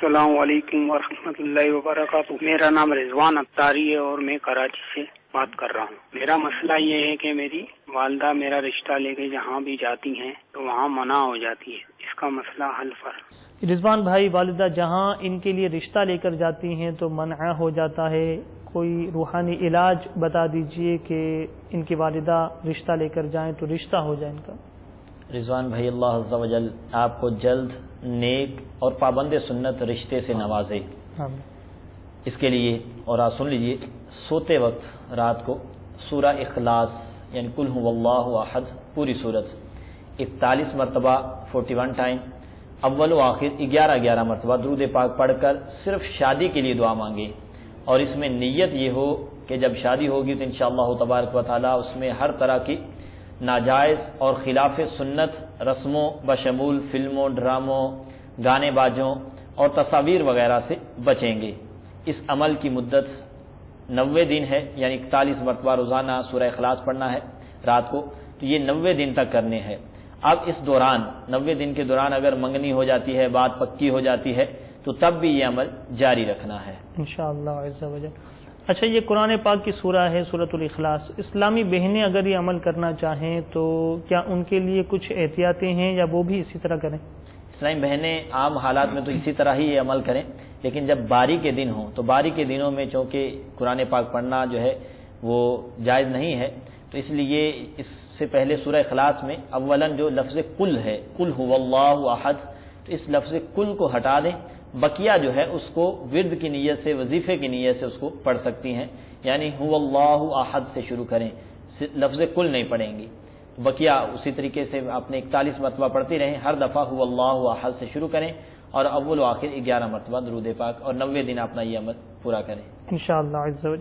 السلام علیکم ورحمۃ اللہ وبرکاتہ۔ میرا نام رضوان اختاری ہے اور میں کراچی سے بات کر رہا ہوں۔ میرا مسئلہ یہ ہے کہ میری والدہ میرا رشتہ لے کے جہاں بھی جاتی ہیں تو وہاں منع ہو جاتی ہے، اس کا مسئلہ حل پر۔ رضوان بھائی، والدہ جہاں ان کے لیے رشتہ لے کر جاتی ہیں تو منع ہو جاتا ہے، کوئی روحانی علاج بتا دیجئے کہ ان کی والدہ رشتہ لے کر جائیں تو رشتہ ہو جائے ان کا۔ رضوان بھائی، اللہ عز و جل آپ کو جلد نیک اور پابند سنت رشتے سے نوازے، اس کے لیے اور آپ سن لیجئے، سوتے وقت رات کو سورہ اخلاص یعنی قل هو اللہ احد پوری سورت 41 مرتبہ 41 ٹائم اول و آخر 11 مرتبہ درود پاک پڑھ کر صرف شادی کے لیے دعا مانگے، اور اس میں نیت یہ ہو کہ جب شادی ہوگی تو انشاءاللہ تبارک و تعالی اس میں ہر طرح کی ناجائز اور خلاف سنت رسموں بشمول فلموں، ڈراموں، گانے بازوں اور تصاویر وغیرہ سے بچیں گے۔ اس عمل کی مدت 90 دن ہے، یعنی 41 مرتبہ روزانہ سورہ اخلاص پڑھنا ہے رات کو، تو یہ 90 دن تک کرنے ہیں۔ اب اس دوران 90 دن کے دوران اگر منگنی ہو جاتی ہے، بات پکی ہو جاتی ہے، تو تب بھی یہ عمل جاری رکھنا ہے انشاءاللہ عز و جل۔ اچھا، یہ قرآن پاک کی سورہ ہے سورۃ الاخلاص، اسلامی بہنیں اگر یہ عمل کرنا چاہیں تو کیا ان کے لیے کچھ احتیاطیں ہیں یا وہ بھی اسی طرح کریں؟ اسلامی بہنیں عام حالات میں تو اسی طرح ہی یہ عمل کریں، لیکن جب باری کے دن ہوں تو باری کے دنوں میں چونکہ قرآن پاک پڑھنا جو ہے وہ جائز نہیں ہے، تو اس لیے اس سے پہلے سورہ اخلاص میں اولاً جو لفظ قل ہے، قل هو اللہ احد، تو اس لفظ قل کو ہٹا دیں، بقیہ جو ہے اس کو ورد کی نیت سے، وظیفے کی نیت سے اس کو پڑھ سکتی ہیں، یعنی هو اللہ احد سے شروع کریں، لفظ قل نہیں پڑھیں گی۔ بقیہ اسی طریقے سے آپ نے 41 مرتبہ پڑھتی رہیں، ہر دفعہ هو اللہ احد سے شروع کریں اور اول و آخر 11 مرتبہ درود پاک، اور 90 دن اپنا یہ عمل پورا کریں انشاءاللہ عز و جل۔